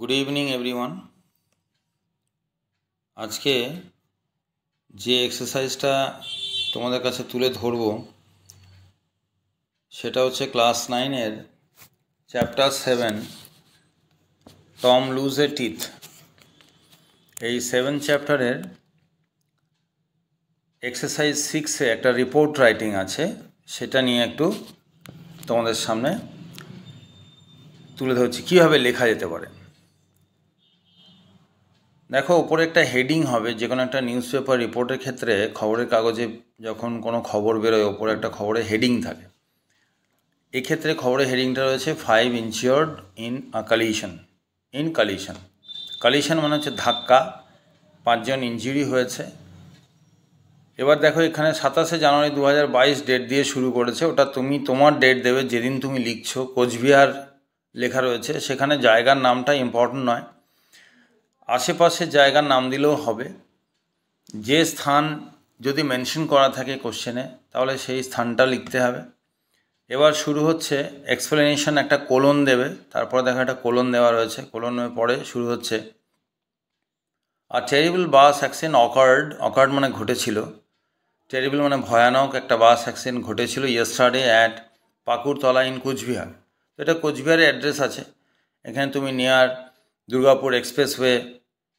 Good evening everyone. আজকে যে এক্সারসাইজটা তোমাদের কাছে তুলে ধরব সেটা হচ্ছে ক্লাস 9-এর চ্যাপ্টার 7 টম লুজ এ টিথ। এই 7 চ্যাপ্টারের এক্সারসাইজ 6-এ একটা রিপোর্ট রাইটিং আছে, সেটা নিয়ে একটু তোমাদের সামনে তুলে ধরছি কীভাবে লেখা যেতে পারে। দেখো, ওপরে একটা হেডিং হবে, যে কোনো একটা নিউজ পেপার রিপোর্টের ক্ষেত্রে খবরের কাগজে যখন কোনো খবর বেরোয় ওপরে একটা খবরের হেডিং থাকে। এক্ষেত্রে খবরের হেডিংটা রয়েছে 5 ইনজিওর্ড ইন কালিশন। কালিশন মানে হচ্ছে ধাক্কা, 5 জন ইনজুরি হয়েছে। এবার দেখো, এখানে 27শে জানুয়ারি 2022 ডেট দিয়ে শুরু করেছে। ওটা তুমি তোমার ডেট দেবে যেদিন তুমি লিখছো। কোচবিহার লেখা রয়েছে, সেখানে জায়গার নামটা ইম্পর্টেন্ট নয়, আশেপাশে জায়গার নাম দিলেও হবে। যে স্থান যদি মেনশন করা থাকে কোশ্চেনে, তাহলে সেই স্থানটা লিখতে হবে। এবার শুরু হচ্ছে এক্সপ্লেনেশন, একটা কোলন দেবে, তারপরে দেখো একটা কোলন দেওয়া রয়েছে, কোলনের পরে শুরু হচ্ছে আর টেরিবল বাস অ্যাক্সিডেন্ট অকার্ড মানে ঘটেছিল, টেরিবল মানে ভয়ানক, একটা বাস অ্যাক্সিডেন্ট ঘটেছিল yesterday at Pakurtala in Cooch Behar. তো এটা কোচবিহারের অ্যাড্রেস আছে। এখানে তুমি near Durgapur expressway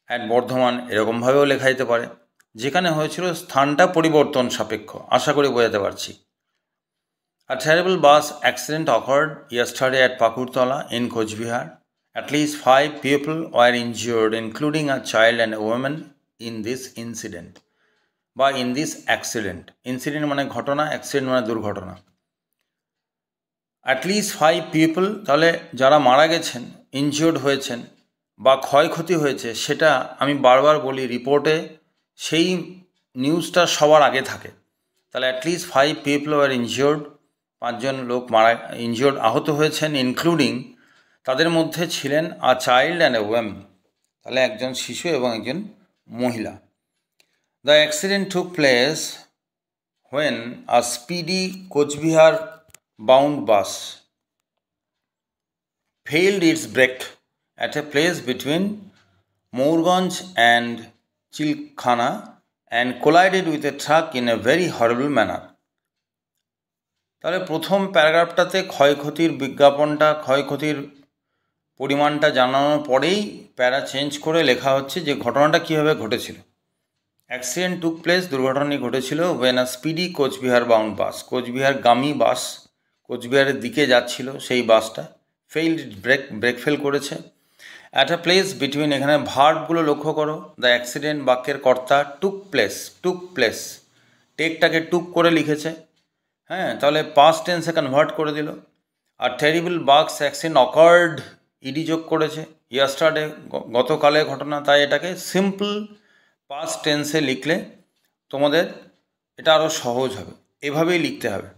at Bardhaman এরকমভাবেও লেখা যেতে পারে। যেখানে হয়েছিল স্থানটা পরিবর্তন সাপেক্ষ, আশা করি বোঝাতে পারছি। A terrible bus accident occurred yesterday at Pakurtala in Coachbihar. At least 5 people were injured, including a child and a woman in this incident. বা in this accident. Incident মানে ঘটনা, accident মানে দুর্ঘটনা। At least 5 people, তাহলে যারা মারা গেছেন, injured হয়েছেন বা ক্ষয়ক্ষতি হয়েছে, সেটা আমি বারবার বলি রিপোর্টে সেই নিউজটা সবার আগে থাকে। তাহলে অ্যাটলিস্ট 5 পিপল আর ইনজিওর্ড, 5 জন লোক ইনজিওর্ড আহত হয়েছেন, ইনক্লুডিং তাদের মধ্যে ছিলেন a child and a women, তাহলে একজন শিশু এবং একজন মহিলা। The accident took place when a speedy Cooch Behar bound bus failed its brake at a place between Moorganj and Chilkhana and collided with a truck in a very horrible manner. তাহলে প্রথম প্যারাগ্রাফটাতে ক্ষয়ক্ষতির বিজ্ঞাপনটা, ক্ষয়ক্ষতির পরিমাণটা জানানোর পরেই প্যারা চেঞ্জ করে লেখা হচ্ছে যে ঘটনাটা কীভাবে ঘটেছিল। অ্যাক্সিডেন্ট টুক প্লেস, দুর্ঘটনাটি ঘটেছিল when a speedy Cooch Behar bound bus, কোচবিহারগামী বাস কোচবিহারের দিকে যাচ্ছিল, সেই বাসটা ফেইল্ড ব্রেক ফেল করেছে। অ্যাট আ প্লেস বিটুইন, এখানে ভার্বগুলো লক্ষ্য করো। দ্য অ্যাক্সিডেন্ট বাক্যের কর্তা টুক প্লেস, টেকটাকে টুক করে লিখেছে, হ্যাঁ, তাহলে পাস্ট টেন্সে কনভার্ট করে দিল। আর terrible bus accident occurred, ed যোগ করেছে, ইয়েস্টারডে গতকালের ঘটনা, তাই এটাকে সিম্পল পাস্ট টেন্সে লিখলে তোমাদের এটা আরও সহজ হবে, এভাবেই লিখতে হবে।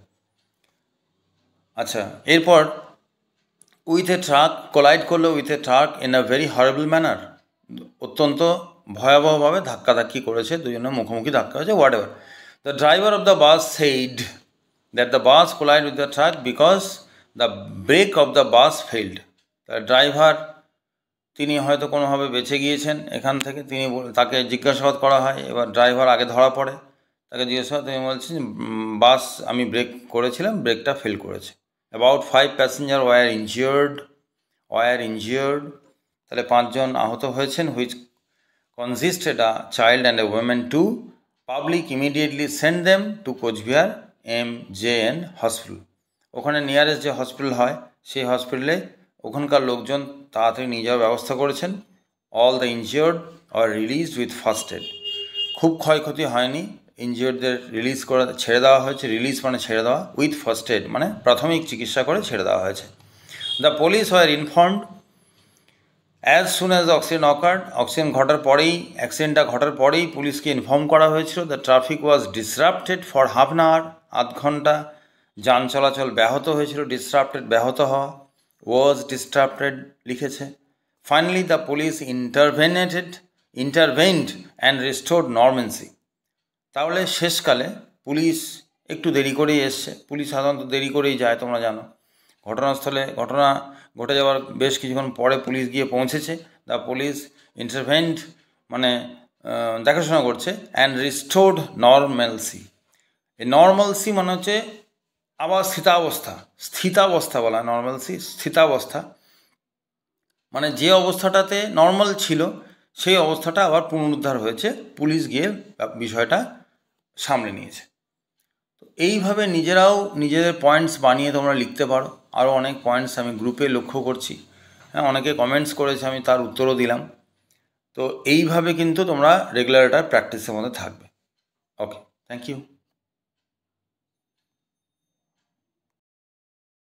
আচ্ছা, এরপর উইথ এ ট্রাক, কোলাইড করলো with a truck in a very horrible manner, অত্যন্ত ভয়াবহভাবে ধাক্কাধাক্কি করেছে, দুজনের মুখোমুখি ধাক্কা হয়েছে, what ever. The driver of the bus said that the bus collide with the truck because the brake of the bus failed. তার ড্রাইভার, তিনি হয়তো কোনোভাবে বেঁচে গিয়েছেন এখান থেকে, তাকে জিজ্ঞাসাবাদ করা হয়। এবার ড্রাইভার আগে ধরা পড়ে, তাকে জিজ্ঞাসাবাদ, তিনি বলছেন বাস আমি ব্রেক করেছিলাম, ব্রেকটা ফেল করেছে। About 5 প্যাসেঞ্জার ওয়ার ইনজিওর্ড, তাহলে 5 জন আহত হয়েছেন, which consisted a child and a women too. Public immediately send them to Cooch Behar MJN hospital. ওখানে নিয়ারেস্ট যে হসপিটাল হয় সেই হসপিটালে ওখানকার লোকজন তাড়াতাড়ি নিয়ে যাওয়ার ব্যবস্থা করেছেন। All the injured are released with first aid, খুব ক্ষয়ক্ষতি হয়নি, ইনজিওর্ডদের ছেড়ে দেওয়া হয়েছে। রিলিজ মানে ছেড়ে দেওয়া, উইথ ফার্স্ট এড মানে প্রাথমিক চিকিৎসা করে ছেড়ে দেওয়া হয়েছে। The police were informed as soon as the অ্যাক্সিডেন্টটা ঘটার পরেই পুলিশকে ইনফর্ম করা হয়েছিল। The traffic was disrupted for half an hour, আধ ঘন্টা যান চলাচল ব্যাহত হয়েছিল। ডিসরাপ্টেড ব্যাহত হওয়া, ওয়াজ ডিসরাপ্টেড লিখেছে। Finally the police intervened and restored normalcy. তাহলে শেষকালে পুলিশ একটু দেরি করেই এসছে, পুলিশ সাধারণত দেরি করেই যায়, তোমরা জানো। ঘটনাস্থলে ঘটনা ঘটে যাওয়ার বেশ কিছুক্ষণ পরে পুলিশ গিয়ে পৌঁছেছে। দ্য পুলিশ ইন্টারভেন্ড মানে দেখাশোনা করছে, অ্যান্ড রিস্টোর্ড নর্মালসি। এই নর্মালসি মানে হচ্ছে আবার স্থিতাবস্থা বলা, নর্মালসি স্থিতাবস্থা, মানে যে অবস্থাটাতে নর্মাল ছিল সেই অবস্থাটা আবার পুনরুদ্ধার হয়েছে, পুলিশ গিয়ে বিষয়টা সামলে নিয়েছে। তো এইভাবে নিজেরাও নিজেদের পয়েন্টস বানিয়ে তোমরা লিখতে পারো। আরও অনেক পয়েন্টস আমি গ্রুপে লক্ষ্য করছি, হ্যাঁ, অনেকে কমেন্টস করেছে, আমি তার উত্তরও দিলাম। তো এইভাবে কিন্তু তোমরা রেগুলার এটা প্র্যাকটিসের মধ্যে থাকবে। ওকে, থ্যাংক ইউ।